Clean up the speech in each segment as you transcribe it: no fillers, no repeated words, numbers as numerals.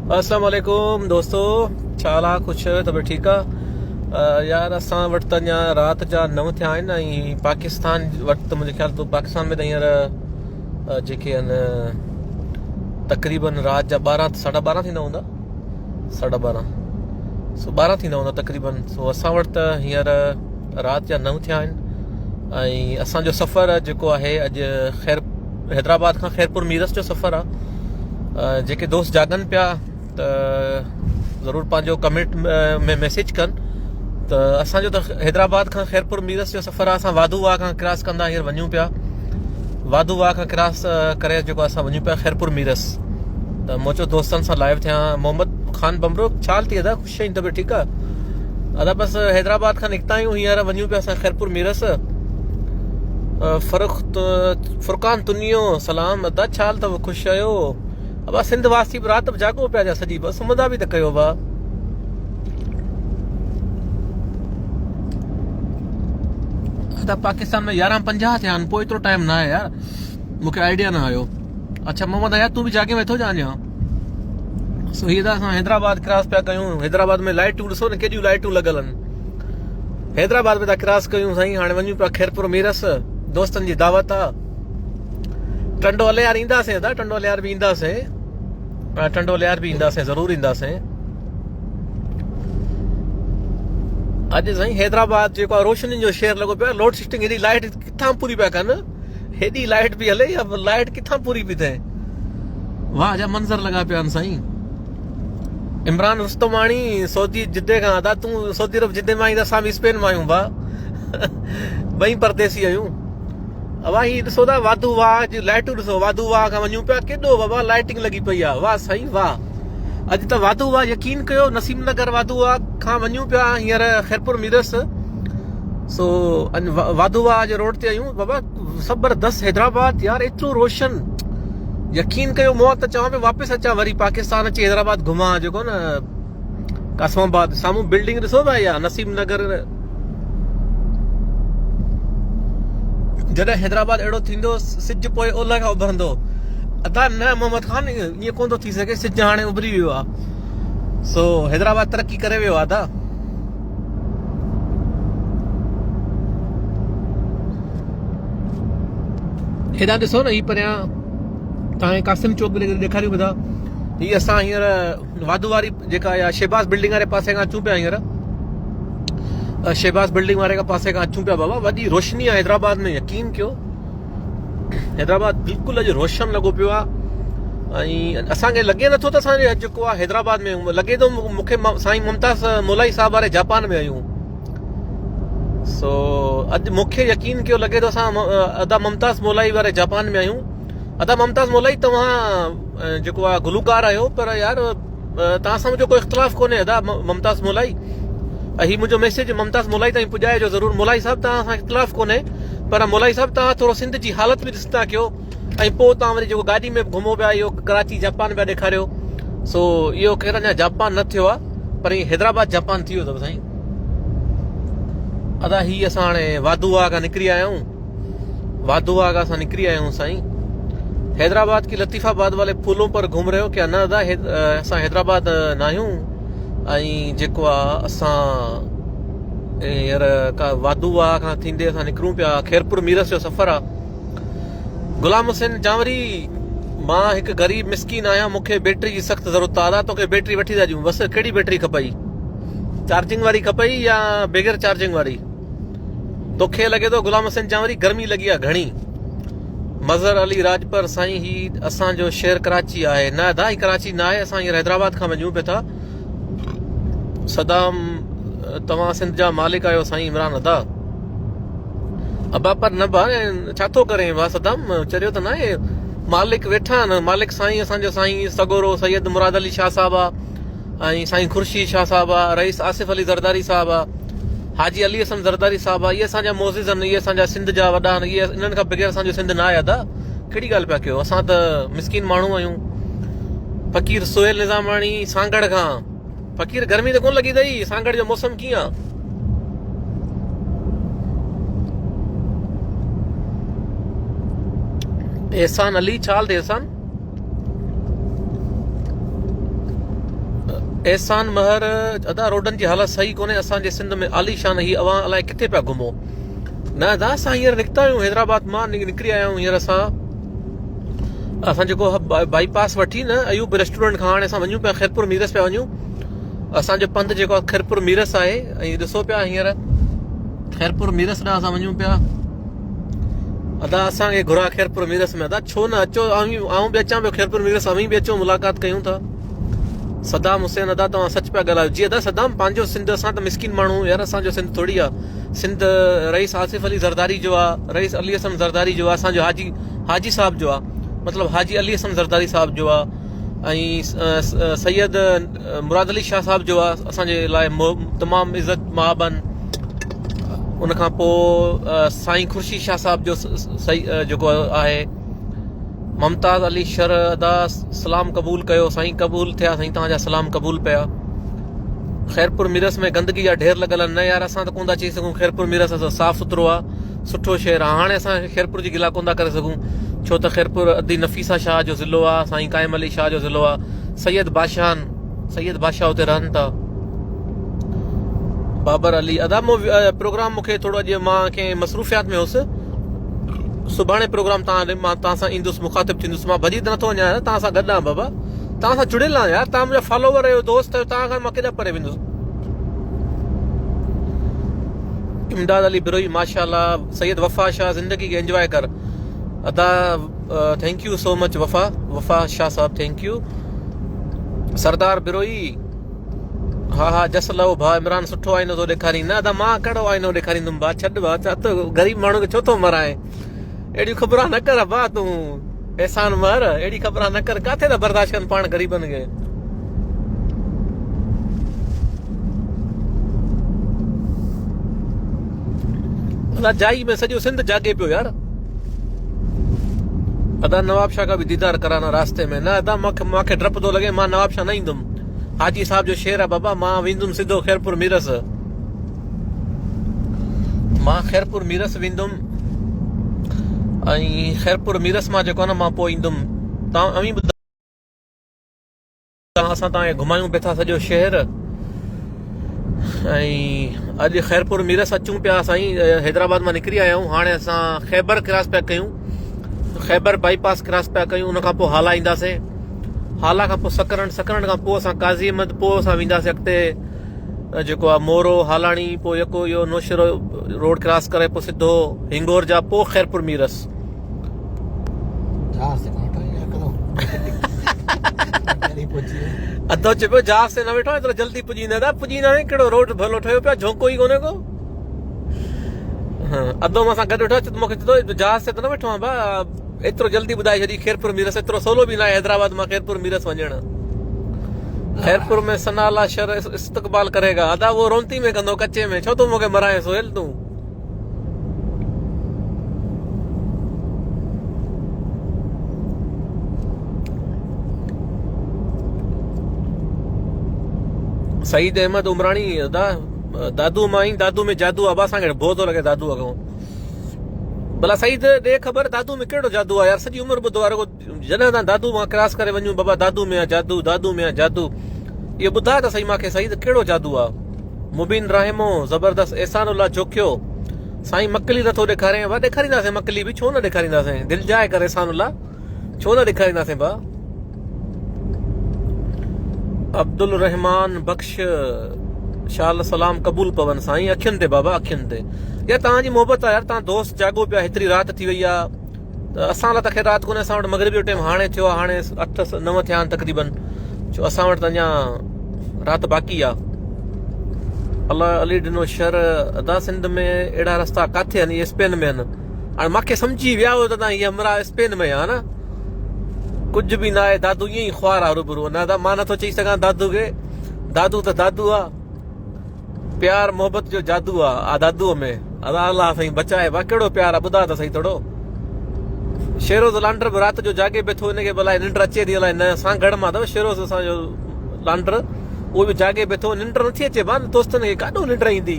अस्सलाम वालेकुम दोस्तों, छा हाल कुछ तबियत ठीक आहे यार। असां वटि त अञा राति जा 9 थिया आहिनि ऐं पाकिस्तान वटि त मुंहिंजे ख्याल तो पाकिस्तान में त हींअर जेके आहिनि तक़रीबन राति जा 12 साढा 12 थींदा हूंदा, साढा 12 12 थींदा हूंदा तक़रीबन। सो असां वटि त हींअर राति जा 9 थिया आहिनि ऐं असांजो सफ़र जेको आहे अॼु हैदराबाद खां खैरपुर मीरस जो सफ़र आहे। जेके दोस्त जागनि पिया त ज़रूरु पंहिंजो कमेंट में मैसेज कनि त असांजो त हैदराबाद खां खैरपुर मीरस जो सफ़र आहे। असां वाधू वाह खां क्रॉस कंदा हींअर वञूं पिया, वाधू वाह खां क्रॉस करे जेको असां वञूं पिया खैरपुर मीरस। त मूं चयो दोस्तनि सां लाइव थियां। मोहम्मद ख़ान बमरो छा हाल थी अदा? ख़ुशि आहीं? तबियत ठीकु आहे अदा? बसि हैदराबाद खां निकिता आहियूं, हींअर वञूं पिया असां खैरपुर मीरस। फुरकान तुनियो सलाम अदा, छा हाल अथव? ख़ुशि आहियो? अब सिंध वासी बि राति बि जाॻो पिया जा सॼी, बसि सुम्हंदा बि त कयो बा। त पाकिस्तान में 11:50 थिया आहिनि, पोइ एतिरो टाइम न आहे यार, मूंखे आइडिया न आयो। अच्छा मोहम्मद यार, तूं बि जागे वेठो जा अञा? सो हीअ त असां हैदराबाद क्रॉस पिया कयूं। हैदराबाद में लाइटूं ॾिसो न, केॾियूं लाइटूं लॻल आहिनि। हैदराबाद में था क्रॉस कयूं साईं, हाणे वञूं पिया खैरपुर मीरस। दोस्तनि जी दावत आहे। टंडो अलियार ईंदासीं अदा, टंडो अलियार बि ईंदासीं, टंडो अलियार बि ईंदासीं, ज़रूरु ईंदासीं। अॼु साईं हैदराबाद जेको आहे रोशनी जो शहर लॻो पियो आहे। लोड शेडिंग हेॾी लाइट किथां पूरी पिया कनि, हेॾी लाइट पई हले, या लाइट किथां पूरी पई थिए। वाह जा मंज़र लॻा पिया आहिनि साईं। इमरान रुस्तमाणी सऊदी जिद्दे खां अदा, तूं सऊदी अरब जिद्दे मां आई त असां बि स्पेन मां आहियूं भाउ ॿई परदेसी आहियूं। अवा ही ॾिसो था वाधू वाह जी लाइटूं ॾिसो, वाधू वाह खां वञूं पिया, केॾो बाबा लाइटिंग लॻी पई आहे। वाह साईं वाह। अॼु त वाधू वाह यकीन कयो, नसीम नगर वाधू वाह खां वञूं पिया हींअर खैरपुर मीरस। सो वाधू वाह जे रोड ते आहियूं बाबा, ज़बरदस्त हैदराबाद यार, एतिरो रोशन। यकीन कयो, मूं त चवां पियो वापसि अचां, वरी पाकिस्तान अची हैदराबाद घुमां। जेको न कासमाबाद साम्हूं बिल्डिंग ॾिसो भाई, नसीम नगर। जॾहिं हैदराबाद अहिड़ो थींदो, सिज पोइ ओलह खां उभरंदो अदा। न मोहम्मद ख़ान, ईअं कोन थो थी सघे, सिज हाणे उभरी वियो आहे। सो हैदराबाद तरक़ी करे वियो आहे अदा। हेॾा ॾिसो न, ही परियां तव्हांखे कासिम चौक बि ॾेखारियूं पिया। हीअ असां हींअर वाधू वारी जेका आहे शहबाज़ बिल्डिंग वारे पासे खां अचूं पिया। हींअर शहबाज़ बिल्डिंग वारे पासे खां अचूं पिया बाबा। वॾी रोशनी आहे हैदराबाद में, यकीन कयो। हैदराबाद बिल्कुलु अॼु रोशन लॻो पियो आहे ऐं असांखे लॻे नथो त असांजे जेको आहे हैदराबाद में लॻे थो मूंखे साईं मुमताज़ मोलाई साहब वारे जापान में आहियूं। सो अॼु मूंखे यकीन कयो, लॻे थो असां अदा मुमताज़ मोलाई वारे जापान में आहियूं। अदा मुमताज़ मोलाई, तव्हां जेको आहे गुलूकार आहियो, पर यार तव्हां सां मुंहिंजो कोई इख़्तिलाफ़ कोन्हे अदा मुमताज़ मोलाई। ऐं हीउ मुंहिंजो मैसेज मुमताज़ मोलाई ताईं पुॼाइजो ज़रूरु। मोलाई साहिबु तव्हां सां इख़्तिलाफ़ कोन्हे, पर मोलाई साहिबु तव्हां थोरो सिंध जी हालत बि ॾिसंदा कयो। ऐं पोइ तव्हां वरी जेको गाॾी में घुमो पिया, इहो कराची जापान पिया ॾेखारियो। सो इहो ख़ैर अञा जापान न थियो आहे, पर हीउ हैदराबाद जापान थी वियो अथव साईं। अदा हीअ असां हाणे वाधू वाह खां निकिरी आया आहियूं, वाधू वाह खां असां निकिरी आया आहियूं साईं। हैदराबाद की लतीफ़ाबाद वाले पुलों पर घुम रहे हो क्या? न अदा, असां हैदराबाद न आहियूं। ऐं जेको आहे असां हींअर वाधू वाह खां थींदे असां निकिरूं पिया, खैरपुर मीरस जो सफ़र आहे। गुलाम हुसैन जावरी, मां हिकु ग़रीब मिसकीन आहियां, मूंखे बैटरी जी सख़्तु ज़रूरत आहे। तोखे बैटरी वठी था ॾियूं, बसि कहिड़ी बैटरी खपई? चार्जिंग वारी खपई या बग़ैर चार्जिंग वारी? तोखे लॻे थो गुलाम हुसैन जावरी गर्मी लॻी आहे घणी। मज़हर अली राजपर साईं, ही असांजो शहर कराची आहे। न अदा, ही कराची न आहे, असां हींअर हैदराबाद खां वञूं पिया था। सदाम, तव्हां सिंध जा मालिक आहियो साईं इमरान अदा। अबा पर न बा, छा थो करे बा सदाम? चरियो त न आहे, मालिक वेठा आहिनि। मालिक साईं असांजो साईं सगोरो सैयद मुराद अली शाह साहिबु आहे, ऐं साईं खुर्शीद शाह साहिबु आहे, रईस आसिफ अली ज़रदारी साहिबु आहे, हाजी अली हसन ज़रदारी साहिबु आहे। इहे असांजा मोज़िज़ आहिनि, इहे असांजा सिंध जा वॾा आहिनि। इहे इन्हनि खां बग़ैर असांजो सिंध न आहे अदा। कहिड़ी ॻाल्हि पिया कयो? असां त मिसकीन माण्हू आहियूं। फ़कीर सोहेल निज़ामाणी सांगड़ खां। फ़कीर गर्मी त कोन लॻी अथई? सांगड़ जो मौसम कीअं आहे? एहसान अली, छा हाल अथई एहसान? एहसान महर अदा रोडनि जी हालत सही कोन्हे असांजे सिंध में आलीशान ही अवां अलाए किथे पिया घुमो न अदा असां हींअर निकिता आहियूं हैदराबाद मां निकिरी आया आहियूं हींअर असां जेको बाईपास वठी न अयूब रेस्टोरेंट खां हाणे असां वञूं पिया खैरपुर मीरस पिया वञूं असांजो पंधु जेको आहे खैरपुर मीरस आहे ऐं ॾिसो पिया हींअर खैरपुर मीरस ॾांहुं असां वञूं पिया अदा असांखे घुरा खैरपुर मीरस में अदा छो न अचो आऊं बि अचां पियो खैरपुर मीरस अवीं बि अचो मुलाक़ात कयूं था सदाम हुसैन अदा तव्हां सच पिया ॻाल्हायो जी अदा सदाम पंहिंजो सिंध असां त मिसकिन माण्हू यार असांजो सिंध थोरी आहे सिंध रईस आसिफ अली ज़रदारी जो आहे रईस अली हसन ज़रदारी जो आहे असांजो हाजी साहब जो आहे मतिलबु हाजी अली हसन ज़रदारी साहब जो आहे ऐं सैयद मुराद अली शाह साहब जो आहे असांजे लाइ तमामु इज़त महाबन उनखां पोइ साईं खुर्शीद शाह साहब जो जेको आहे मुमताज़ अली शर अदा सलाम क़बूल कयो साईं क़बूल थिया साईं तव्हांजा सलाम क़बूल पिया खैरपुर मीरस में गंदगी जा ढेर लॻल आहिनि न यार असां त कोन था चई सघूं खैरपुर मीरस साफ़ु सुथिरो आहे सुठो शहरु आहे हाणे असां खैरपुर जी गिला कोन था करे सघूं छो त खैरपुर अदी नफ़ीसा शाह जो ज़िलो आहे साईं क़ाइम अली शाह जो ज़िलो आहे सैयद बादशाह हुते रहनि था बाबर अली अदा प्रोग्राम मूंखे थोरो अॼु मां कंहिं मसरूफ़ियात में हुउसि सुभाणे प्रोग्राम मां तव्हां सां ईंदुसि मुखातिब थींदुसि मां भॼी त नथो वञा तव्हां सां गॾु आहियां बाबा तव्हां सां जुड़ियल आहियां यार तव्हां मुंहिंजा फॉलोवर आहियो दोस्त आहियो तव्हां खां मां केॾा परे वेंदुसि इमदाद अली बिरोई माशाअल्लाह सैयद वफ़ा शाह ज़िंदगी खे एंजॉय कर अदा thank you so much Wafa Shah साहब थैंक यू सरदार बिरोई हा जस लहो भाउ इमरान सुठो आईनो थो ॾेखारी न अदा मां कहिड़ो आईनो ॾेखारींदुमि भाउ छॾ भाउ छा त ग़रीब माण्हू खे छो थो मराए अहिड़ियूं ख़बरां न कर भाउ तूं एहसान मर अहिड़ी ख़बरां न कर किथे था बर्दाश्त कनि पाण ग़रीबनि खे अदा जाई में सॼो सिंध जागे पियो यार अदा नवाब शाह का बि दीदार कराना रास्ते में न अदा मूंखे डपु थो लॻे मां नवाब शाह न ईंदुमि हाजी साहब जो शेर आहे बाबा मां वेंदुमि सिधो खैरपुर मीरस वेंदुमि ऐं खैरपुर मीरस मां जेको आहे न मां पोइ ईंदुमि तव्हां अवी असां तव्हांखे घुमायूं पिया था सॼो शहर ऐं अॼु खैरपुर मीरस अचूं पिया साईं हैदराबाद मां निकिरी आया आहियूं हाणे असां खैबर क्रॉस पिया कयूं खैबर बाईपास क्रॉस पिया कयूं उनखां पोइ हाला ईंदासीं हाला खां पोइ सकरन खां पोइ असां काज़ी अहमद पोइ असां वेंदासीं अॻिते जेको आहे मोरो हालाणी पोइ यको इहो नौशरो रोड क्रॉस करे पोइ सिधो हिंगोर जा पोइ खैरपुर मीरस अधो चए पियो जहाज़ ते न वेठो एतिरो जल्दी पुॼी वेंदा पुॼी वेंदा कहिड़ो रोड भलो ठहियो पिया झोंको ई कोन्हे को अधो मां सां गॾु वेठो त मूंखे चए थो जहाज़ ते त न वेठो आहियां भाउ एतिरो जल्दी ॿुधाए छॾी खैरपुर मीरस एतिरो सवलो बि न आहे हैदराबाद मां खैरपुर मीरस वञणु खैरपुर में सनाला शर इस्तक़बाल करेगा अदा वो रोंती में कंदो कच्चे में छो तूं मूंखे मराए सोहेल तूं सईद अहमद उमरानी दादू मां दादू में जादू अबा असांखे भो थो लॻे दादू अॻो भला सईद ॾे ख़बर दादू में कहिड़ो जादू आहे यार सॼी उमिरि ॿुधो आहे जॾहिं तव्हां दादू मां क्रॉस करे वञूं बाबा दादू में आहे जादू इहो ॿुधाए त सही मूंखे सईद कहिड़ो जादू आहे मुबीन राहिमो ज़बरदस्त एहसानुल्लाह जोखियो साईं मकली नथो ॾेखारे भाउ ॾेखारींदासीं मकली बि छो न ॾेखारींदासीं दिलि जाए करे एहसानुल्लाह छो न ॾेखारींदासीं भाउ अब्दुल रहमान बख्श शाल सलाम क़बूल पवन साईं अखियुनि ते बाबा अखियुनि ते यार तव्हांजी मोहबत आहे यार तव्हां दोस्त जागो पिया हेतिरी राति थी वई आहे त असां लाइ त ख़ैर राति कोन्हे असां वटि मग़रिब जो टाइम हाणे थियो आहे हाणे 8-9 थिया आहिनि तक़रीबन छो असां वटि त अञा राति बाक़ी आहे अलाह अली ॾिनो शर अदा सिंध में अहिड़ा रस्ता किथे आहिनि इहे स्पेन में आहिनि हाणे मूंखे सम्झी विया हुओ त तव्हां हीअ हमरा स्पेन में आहे न कुझु बि न आहे दादू ईअं ई ख्वार आहे रूबरू न त मां नथो चई सघां दादू खे दादू त दादू आहे प्यार मोहबत जो जादू आहे दादूअ में अदा अलाह साईं बचाए बा कहिड़ो प्यार आहे ॿुधा त सही थोरो शेरोज़ लांडर बि राति जो जागे पियो थो हिनखे भला निंड अचे थी अलाए न सां गढ़ मां अथव शेरोज़ असांजो लांडर उहो बि जागे पियो थो निंड नथी अचे भाउ दोस्तनि खे काॾो निंड ईंदी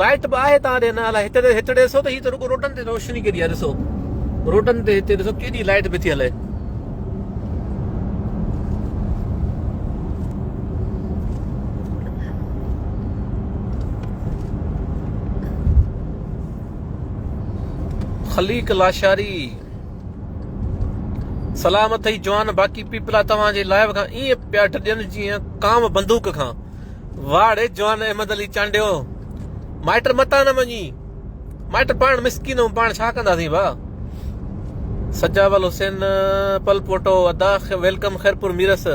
लाइट बि आहे तव्हां ॾे न अलाए हिते ॾिसो त हीअ त रुगो रोडनि ते रोशनी केॾी आहे ॾिसो रोडनि ते हिते ॾिसो केॾी लाइट पई थी हले खलीक लाशारी सलाम अथई जवान बाक़ी पीपला तव्हांजे लाइव खां ईअं पिया ॾियनि जीअं काम बंदूक खां। वाड़े जवान अहमद अली चांडियो माइट मता न वञी माइट पाण मिसकिन पाण छा कंदासीं भा। सजावल हुसैन पलपोटो अदा वेलकम खैरपुर मीरस।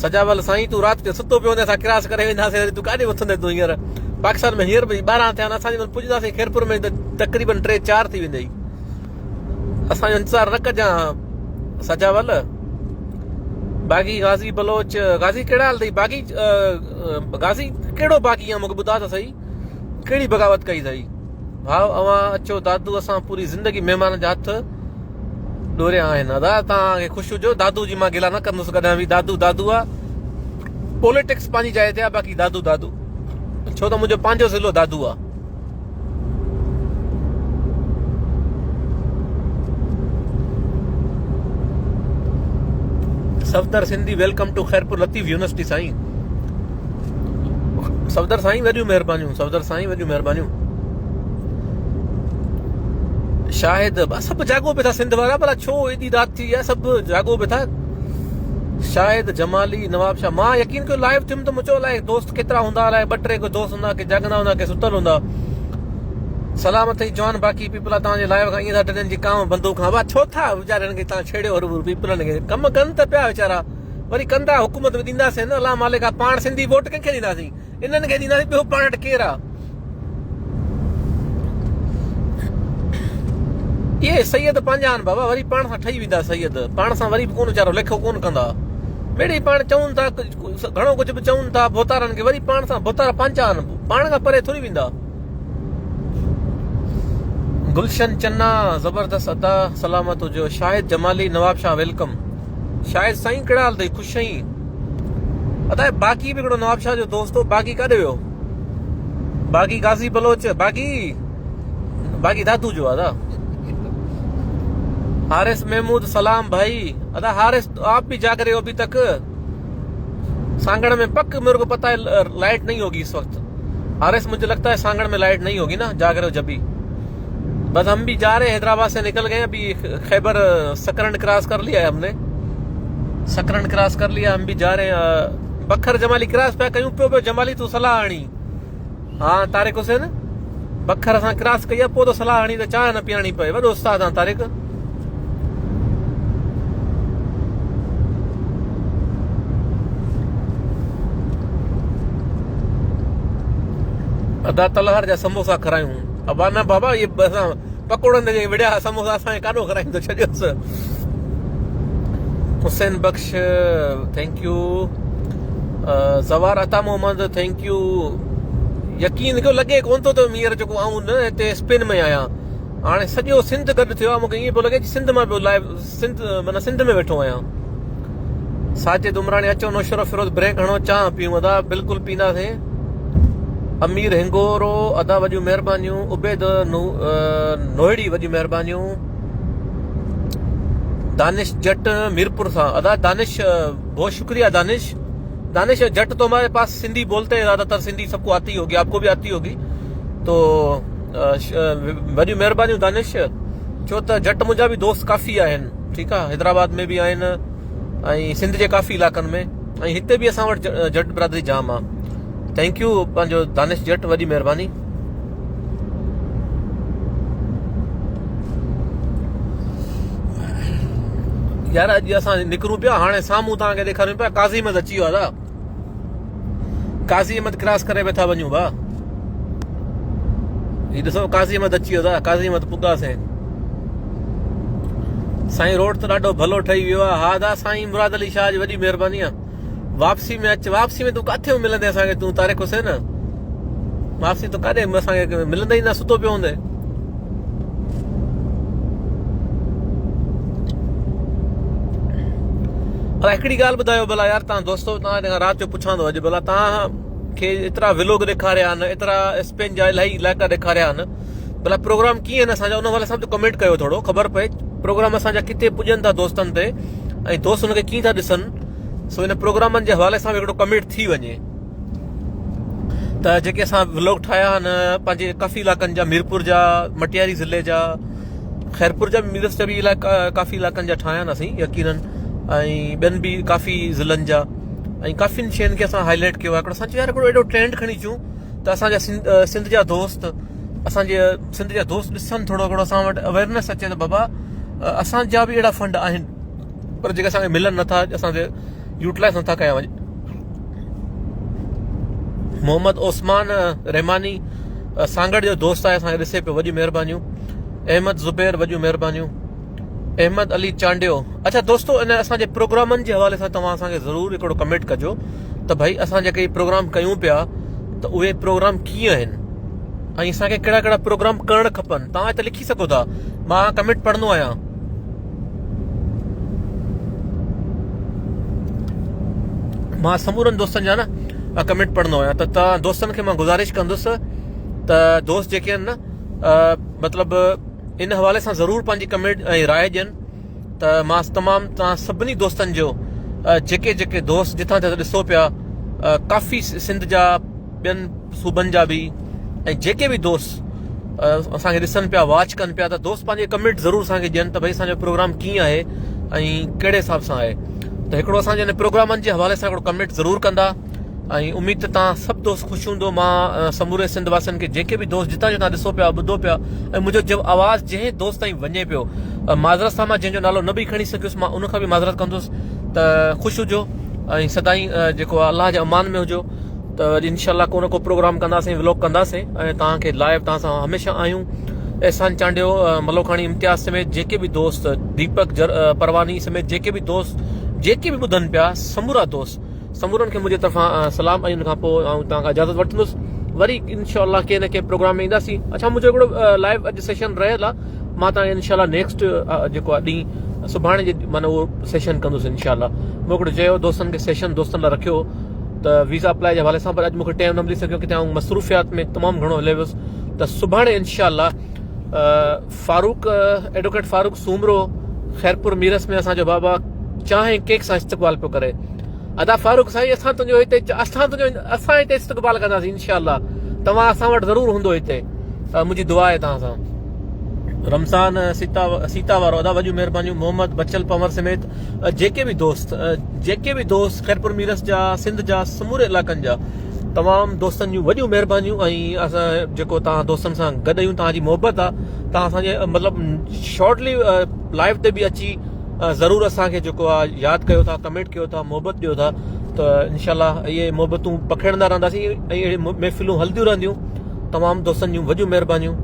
सजावल साईं तू रात जो सुतो पियो हूंदे असां क्रास करे वेंदासीं तू काॾे उथंदे तू हींअर। पाकिस्तान में हींअर 12 थिया असां जंहिंमहिल पुॼंदासीं खैरपुर में तक़रीबन 3-4 थी वेंदई। असांजो इंतज़ारु न कजां सजावल। बागी गाज़ी बलोच गाज़ी कहिड़ा हाल अथई बागी गाज़ी कहिड़ो बागी आहे मूंखे ॿुधा त सही कहिड़ी बग़ावत कई अथई भाउ। अवां अचो दादू असां पूरी ज़िंदगी महिमान जा हथ ॾोरिया आहिनि। दादा तव्हांखे ख़ुशि हुजो दादू जी मां गिला न कंदुसि कॾहिं बि। दादू दादू आहे पॉलिटिक्स पंहिंजी जाइ ते आहे बाक़ी दादू दादू छो त मुंहिंजो पंहिंजो ज़िलो दादू आहे। Safdar Sindhi welcome to Khairpur Latif university Sain. Safdar साईं वॾियूं महिरबानियूं। सफदर साईं वॾियूं महिरबानियूं। शाहिद सभु जागो पे था सिंध वारा भला छो एॾी राति थी आहे सभु जागो पे था। शाहिद जमाली नवाब शाह मां यकीन कयो लाइव थियुमि त मुंहिंजो अलाए दोस्त केतिरा हूंदा अलाए 2-3 कोई दोस्त हूंदा के जागंदा हूंदा के सुतल हूंदा। सलाम अथई जवान बाक़ी पीपला तव्हांजे लाइव खां ईअं था ॾियनि जी काम बंदूक खां भा छो था वीचारनि खे तव्हां छेड़ियो हरू पीपलनि खे कमु कनि त पिया वीचारा वरी कंदा हुकूमत में ॾींदासीं न अलाह मालिक आहे। पाण सिंधी वोट कंहिंखे ॾींदासीं इन्हनि खे ॾींदासीं ॿियो पाण वटि केरु आहे। इहे सैयद पंहिंजा आहिनि बाबा वरी पाण सां ठही वेंदा सैयद पाण सां वरी बि कोन वीचारो लेखो कोन कंदा। बेड़ी पाण चवनि था घणो कुझु बि चवनि था बोतारनि खे वरी पाण सां बोतारा पंहिंजा आहिनि पाण खां परे थोरी वेंदा। गुलशन चन्ना ज़बरदस्त अदा सलामत हुजो। शाहिद जमाली नवाब शाह वेलकम। शाहिद साईं कहिड़ा हाल अथई ख़ुशि आहीं अदा। बाक़ी बि हिकिड़ो नवाब शाह जो दोस्त हो बाक़ी काॾे वियो बाक़ी गाज़ी बलोच बाक़ी दादू जो अदा। हारिस महमूद सलाम भाई अदा। हारिस आप भी जाग रहे हो अभी तक। सांगड़ में पक मेरे को पता है लाइट नहीं होगी इस वक्त। हारिस मुझे लगता है सांगड़ में लाइट नहीं होगी ना जाग रहे हो जब भी। बस हम भी जा रहे हैं हैदराबाद से निकल गए अभी खैबर सकरन क्रॉस कर लिया है हमने। सकरन क्रॉस कर लिया हम भी जा रहे हैं बखर जमाली क्रॉस पे कयूं पियो जमाली तू सलाह आणी। हाँ तारिक हुसैन बखर असां क्रॉस कई आहे पोइ तो सलाह आणी त चांहि न पीआणी पए वॾो उस्ताद आहे तारिक। अदा तलहर जा समोसा खारायूं अब न बाबा ये पकोड़नि जे विड़िया समोसा असांखे काॾो खाराईंदो छॾियोसि। हुसैन बख्श थैंक यू। ज़वार अता मोहम्मद थैंक यू। यकीन कयो लॻे कोन थो त हींअर जेको आऊं न हिते स्पिन में आहियां हाणे सॼो सिंध गॾु थियो आहे मूंखे ईअं पियो लॻे सिंध मां पियो लाइव सिंध माना सिंध में वेठो आहियां। साजिद उमराणी अचो नौशरो फिरोज ब्रेक हणो चांहि पियूं अदा बिल्कुलु पींदासीं। अमीर हिंगोरो अदा वॾियूं महिरबानियूं। उबैद नोएड़ी वॾियूं महिरबानियूं। दानिश जट मीरपुर सां अदा दानिश बहुत शुक्रिया दानिश। दानिश जट तो हमारे पास सिंधी बोलते हैं ज्यादातर सिंधी सबको आती होगी आपको भी आती होगी तो वॾियूं महिरबानियूं दानिश। छो त जट मुंहिंजा बि दोस्त काफ़ी आहिनि ठीकु आहे हैदराबाद में बि आहिनि ऐं सिंध जे काफ़ी इलाइक़नि में ऐं हिते बि असां वटि जट बिरादरी जाम आहे। थैंक यू पंहिंजो दानिश जट वॾी महिरबानी। यार अॼु असां निकिरूं पिया हाणे साम्हूं तव्हांखे ॾेखारियूं पिया काज़ी अहमद अची वियो आहे। काज़ी अहमद क्रॉस करे वेठा वञूं भा हीउ ॾिसो काज़ी अहमद अची वियो आहे। काज़ी अहमद पुॻासीं साईं रोड त ॾाढो भलो ठही वियो आहे। हा दा साईं मुराद अली शाह जी वॾी महिरबानी आहे। वापसी में अच वापसी में तूं किथे मिलंदे असांखे तूं तारिक हुसैन वापसी तूं काॾे असांखे मिलंदे ई न सुतो पियो हूंदे। अलाए हिकिड़ी ॻाल्हि ॿुधायो भला यार तव्हां दोस्तो तव्हां राति जो पुछां थो अॼु भला तव्हांखे एतिरा व्लॉग ॾेखारिया आहिनि एतिरा स्पेन जा इलाही इलाइक़ा ॾेखारिया आहिनि भला प्रोग्राम कीअं आहिनि असांजा उन महिल सभु कमेंट कयो थोरो ख़बर पए प्रोग्राम असांजा किथे पुॼनि था दोस्तनि ते ऐं दोस्त हुनखे कीअं था ॾिसनि। सो इन प्रोग्रामनि जे हवाले सां बि हिकिड़ो कमेंट थी वञे त जेके असां व्लॉग ठाहिया आहिनि पंहिंजे काफ़ी इलाइक़नि जा मीरपुर जा मटियारी ज़िले जा खैरपुर जा मीरस जा भी काफ़ी इलाइक़नि जा ठाहिया असीं यकीनन, ऐं ॿियनि बि काफ़ी ज़िलनि जा, ऐं काफ़ियुनि शयुनि खे असां हाईलाइट कयो आहे। हिकिड़ो असां चयो यार हिकिड़ो एॾो ट्रेंड खणी अचूं त असांजा सिंध जा दोस्त, असांजे सिंध जा दोस्त ॾिसनि, थोरो घणो असां वटि अवेयरनेस अचे त बाबा असांजा बि अहिड़ा फंड आहिनि, पर जेके असांखे मिलनि नथा, असांखे यूटिलाइज़ नथा कया वञनि। मोहम्मद ओस्मान रहमानी सांगड़ जो दोस्त आहे, असांखे ॾिसे पियो, वॾियूं महिरबानियूं। अहमद ज़ुबैर, वॾियूं महिरबानियूं। अहमद अली चांडियो। अच्छा दोस्तो, इन असांजे प्रोग्रामनि जे हवाले सां तव्हां असांखे ज़रूरु हिकिड़ो कमेंट कजो त भई असां जेके प्रोग्राम कयूं पिया त उहे प्रोग्राम कीअं आहिनि, ऐं असांखे कहिड़ा कहिड़ा प्रोग्राम करणु खपनि। तव्हां हिते लिखी सघो था, मां कमेंट पढ़ंदो आहियां। मां समूरनि दोस्तनि जा न कमेंट पढ़ंदो आहियां, त तव्हां दोस्तनि खे मां गुज़ारिश कंदुसि त दोस्त जेके आहिनि न मतिलबु इन हवाले सां ज़रूरु पंहिंजी कमेंट ऐं राय ॾियनि। त मां तमामु तव्हां सभिनी दोस्तनि जो जेके जेके दोस्त जिथां जिथां ॾिसो पिया, काफ़ी सिंध जा, ॿियनि सूबनि जा बि, ऐं जेके बि दोस्त असांखे ॾिसनि पिया, वॉच कनि पिया, त दोस्त पंहिंजे कमेंट ज़रूरु असांखे ॾियनि त भई असांजो प्रोग्राम कीअं आहे ऐं कहिड़े हिसाब सां आहे। त हिकिड़ो असांजे हिन प्रोग्रामनि जे हवाले सां हिकिड़ो कमेंट ज़रूरु कंदा, ऐं उमेद त तव्हां सभु दोस्त ख़ुशि हूंदो। मां समूरे सिंध वासियुनि खे, जेके बि दोस्त जितां जितां ॾिसो पिया, ॿुधो पिया, ऐं मुंहिंजो जब आवाज़ु जंहिं दोस्त ताईं वञे पियो, माज़रत सां मां जंहिंजो नालो न बि खणी सघियुसि, मां उनखां बि माज़रत कंदुसि। त ख़ुशि हुजो ऐं सदाईं जेको आहे अलाह जे अमान में हुजो। त इनशाला को न को प्रोग्राम कंदासीं, व्लॉग कंदासीं, ऐं तव्हांखे लाइव तव्हां सां हमेशह आहियूं। एहसान चांडियो, मलोखाणी इम्तियाज़ समेत जेके बि दोस्त, दीपक परवानी समेत जेके बि दोस्त, जेके बि ॿुधनि पिया, समूरा दोस्त, समूरनि खे मुंहिंजे तरफ़ां सलाम। ऐं उनखां पोइ तव्हांखां इजाज़त वठंदुसि, वरी इनशाला के न के प्रोग्राम में ईंदासीं। अच्छा, मुंहिंजो हिकिड़ो लाइव अॼु सेशन रहियल आहे, मां तव्हांखे इनशाला नेक्स्ट जेको आहे ॾींहुं सुभाणे जे माना उहो सेशन कंदुसि इनशाला। मूं हिकिड़ो चयो दोस्तनि खे, सेशन दोस्तनि लाइ रखियो त वीज़ा अप्लाई जे हवाले सां, पर अॼु मूंखे टाइम न मिली सघियो, किथे आउं मसरूफ़ियात में तमामु घणो हले वियुसि। त सुभाणे इनशाला फारूक, एडवोकेट फारूक सूमरो, खैरपुर मीरस में असांजो बाबा चांहि केक सां इस्तक़बाल पियो करे। अदा फारूक साईं, असां हिते इस्तक़बाल कंदासीं इनशाला। तव्हां असां वटि ज़रूरु हूंदो हिते, मुंहिंजी दुआ आहे तव्हां सां। रमज़ान सीता वारो, अदा वॾियूं महिरबानियूं। मोहम्मद बचल पंवर समेत जेके बि दोस्त खैरपुर मीरस जा, सिंध जा, समूरे इलाइक़नि जा तमामु दोस्तनि जूं वॾियूं महिरबानियूं। ऐं असां जेको तव्हां दोस्तनि सां गॾु आहियूं, तव्हांजी मोहबत आहे, तव्हां असांजे मतिलबु शॉर्टली लाइव ते बि अची ज़रूरु असांखे जेको आहे यादि कयो था, कमेंट कयो था, मोहबत ॾियो था। त इनशाला इहे मोहबतूं पखिड़ंदा रहंदासीं, ऐं अहिड़ी महफ़िलूं हलंदियूं रहंदियूं। तमामु दोस्तनि जूं वॾियूं महिरबानियूं।